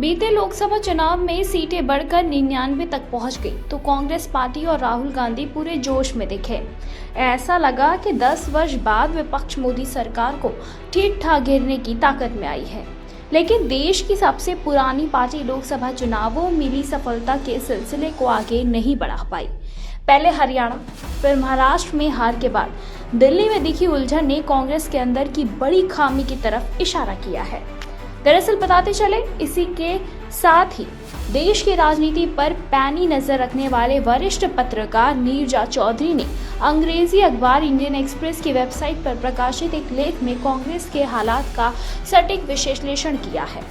बीते लोकसभा चुनाव में सीटें बढ़कर 99 तक पहुंच गई तो कांग्रेस पार्टी और राहुल गांधी पूरे जोश में दिखे। ऐसा लगा कि 10 वर्ष बाद विपक्ष मोदी सरकार को ठीक ठाक घेरने की ताकत में आई है। लेकिन देश की सबसे पुरानी पार्टी लोकसभा चुनावों में मिली सफलता के सिलसिले को आगे नहीं बढ़ा पाई। पहले हरियाणा, फिर महाराष्ट्र में हार के बाद दिल्ली में दिखी उलझन ने कांग्रेस के अंदर की बड़ी खामी की तरफ इशारा किया है। दरअसल बताते चले, इसी के साथ ही देश की राजनीति पर पैनी नजर रखने वाले वरिष्ठ पत्रकार नीरजा चौधरी ने अंग्रेजी अखबार इंडियन एक्सप्रेस की वेबसाइट पर प्रकाशित एक लेख में कांग्रेस के हालात का सटीक विश्लेषण किया है।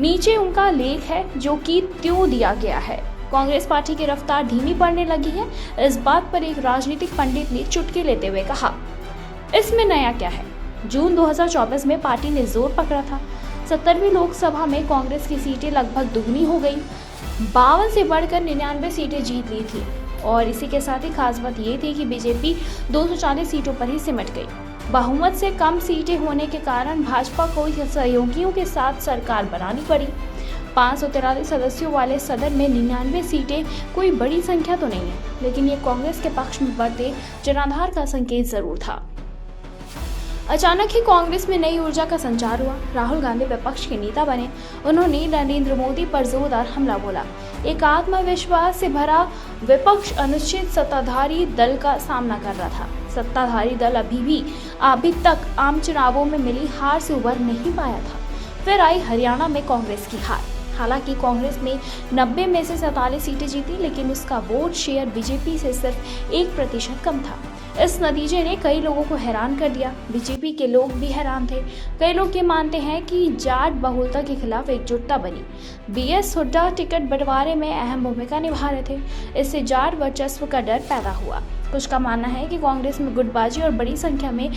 नीचे उनका लेख है जो कि त्यों दिया गया है। कांग्रेस पार्टी की रफ्तार धीमी पड़ने लगी है। इस बात पर एक राजनीतिक पंडित ने चुटकी लेते हुए कहा, इसमें नया क्या है। जून 2024 में पार्टी ने जोर पकड़ा था। 70वीं लोकसभा में कांग्रेस की सीटें लगभग दुगनी हो गई, 52 से बढ़कर 99 सीटें जीत ली थी। और इसी के साथ ही खास बात ये थी कि बीजेपी 240 सीटों पर ही सिमट गई। बहुमत से कम सीटें होने के कारण भाजपा को सहयोगियों के साथ सरकार बनानी पड़ी। 543 सदस्यों वाले सदन में 99 सीटें कोई बड़ी संख्या तो नहीं है, लेकिन ये कांग्रेस के पक्ष में बढ़ते जनाधार का संकेत जरूर था। अचानक ही कांग्रेस में नई ऊर्जा का संचार हुआ। राहुल गांधी विपक्ष के नेता बने। उन्होंने नरेंद्र मोदी पर जोरदार हमला बोला। एक आत्मविश्वास से भरा विपक्ष अनुचित सत्ताधारी दल का सामना कर रहा था। सत्ताधारी दल अभी तक आम चुनावों में मिली हार से उबर नहीं पाया था। फिर आई हरियाणा में कांग्रेस की हार। हालांकि कांग्रेस ने 90 में से 47 सीटें जीती, लेकिन उसका वोट शेयर बीजेपी से सिर्फ 1% कम था। इस नतीजे ने कई लोगों को हैरान कर दिया। बीजेपी के लोग भी हैरान थे। कई लोग ये मानते हैं कि जाट बहुलता के खिलाफ एकजुटता बनी। बीएस हुड्डा टिकट बंटवारे में अहम भूमिका निभा रहे थे। इससे जाट वर्चस्व का डर पैदा हुआ। कुछ का मानना है कि कांग्रेस में गुटबाजी और बड़ी संख्या में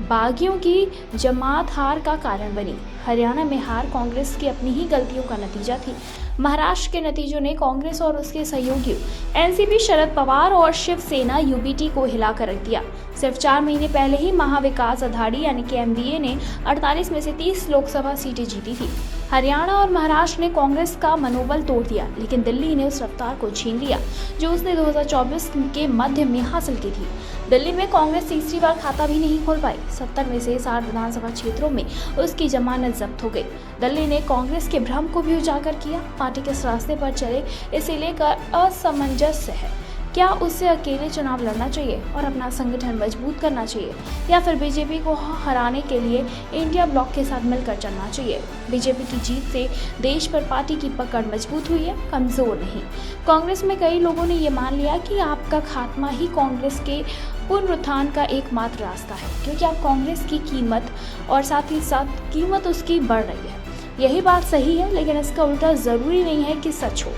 बागियों की जमात हार का कारण बनी। हरियाणा में हार कांग्रेस की अपनी ही गलतियों का नतीजा थी। महाराष्ट्र के नतीजों ने कांग्रेस और उसके सहयोगियों एनसीपी, शरद पवार और शिवसेना यूबीटी को हिलाकर रख दिया। सिर्फ 4 महीने पहले ही महाविकास अघाड़ी यानी कि एमवीए ने 48 में से 30 लोकसभा सीटें जीती थी। हरियाणा और महाराष्ट्र ने कांग्रेस का मनोबल तोड़ दिया, लेकिन दिल्ली ने उस रफ्तार को छीन लिया जो उसने 2024 के मध्य में हासिल की थी। दिल्ली में कांग्रेस तीसरी बार खाता भी नहीं खोल पाई। 70 में से 60 विधानसभा क्षेत्रों में उसकी जमानत जब्त हो गई। दिल्ली ने कांग्रेस के भ्रम को भी उजागर किया। पार्टी किस रास्ते पर चले इसे लेकर असमंजस है। क्या उसे अकेले चुनाव लड़ना चाहिए और अपना संगठन मजबूत करना चाहिए, या फिर बीजेपी को हराने के लिए इंडिया ब्लॉक के साथ मिलकर चलना चाहिए। बीजेपी की जीत से देश पर पार्टी की पकड़ मजबूत हुई है, कमजोर नहीं। कांग्रेस में कई लोगों ने ये मान लिया कि आपका खात्मा ही कांग्रेस के पुनरुत्थान का एकमात्र रास्ता है, क्योंकि आप कांग्रेस की कीमत और साथ ही साथ कीमत उसकी बढ़ रही है। यही बात सही है, लेकिन इसका उल्टा जरूरी नहीं है कि सच हो।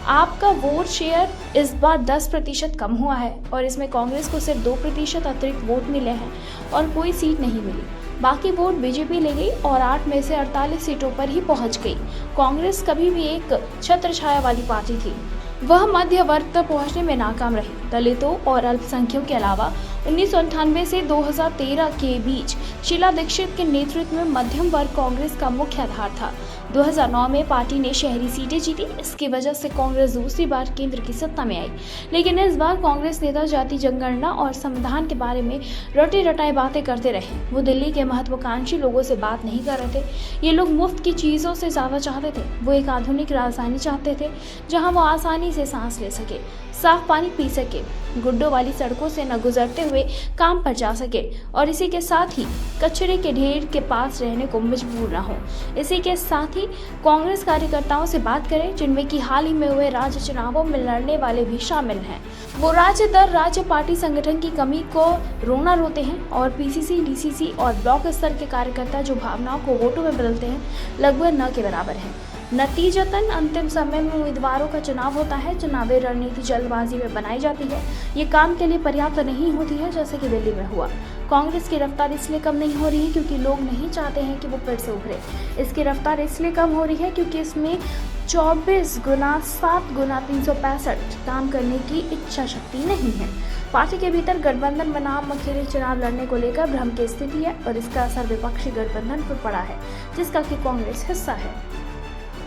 आपका वोट शेयर इस बार 10% कम हुआ है और इसमें कांग्रेस को सिर्फ 2% अतिरिक्त वोट मिले हैं और कोई सीट नहीं मिली। बाकी वोट बीजेपी ले गई और 8 में से 48 सीटों पर ही पहुंच गई। कांग्रेस कभी भी एक छत्र छाया वाली पार्टी थी। वह मध्य वर्ग तक पहुंचने में नाकाम रही। दलितों और अल्पसंख्यकों के अलावा 1998 से 2013 के बीच शीला दीक्षित के नेतृत्व में मध्यम वर्ग कांग्रेस का मुख्य आधार था। 2009 में पार्टी ने शहरी सीटें जीती। इसकी वजह से कांग्रेस दूसरी बार केंद्र की सत्ता में आई, लेकिन इस बार कांग्रेस नेता जाति जनगणना और संविधान के बारे में रटे रटाए बातें करते रहे। वो दिल्ली के महत्वाकांक्षी लोगों से बात नहीं कर रहे थे। ये लोग मुफ्त की चीजों से ज्यादा चाहते थे। वो एक आधुनिक राजधानी चाहते थे जहां वो आसानी से सांस ले सके, साफ पानी पी सके, गुड्डों वाली सड़कों से न गुजरते हुए काम पर जा सके और इसी के साथ ही कचरे के ढेर के पास रहने को मजबूर न हो। इसी के साथ ही कांग्रेस कार्यकर्ताओं से बात करें, जिनमें कि हाल ही में हुए राज्य चुनावों में लड़ने वाले भी शामिल हैं। वो राज्य दर राज्य पार्टी संगठन की कमी को रोना रोते हैं और पीसीसी, डीसीसी और ब्लॉक स्तर के कार्यकर्ता जो भावनाओं को वोटों में बदलते हैं, लगभग न के बराबर हैं। नतीजतन अंतिम समय में उम्मीदवारों का चुनाव होता है। चुनावी रणनीति जल्दबाजी में बनाई जाती है। ये काम के लिए पर्याप्त नहीं होती है, जैसे कि दिल्ली में हुआ। कांग्रेस की रफ्तार इसलिए कम नहीं हो रही है क्योंकि लोग नहीं चाहते हैं कि वो फिर से उभरे। इसकी रफ्तार इसलिए कम हो रही है क्योंकि इसमें 24 गुना 7 गुना 365 काम करने की इच्छा शक्ति नहीं है। पार्टी के भीतर गठबंधन बनाम अकेले चुनाव लड़ने को लेकर भ्रम की स्थिति है और इसका असर विपक्षी गठबंधन पर पड़ा है, जिसका कि कांग्रेस हिस्सा है।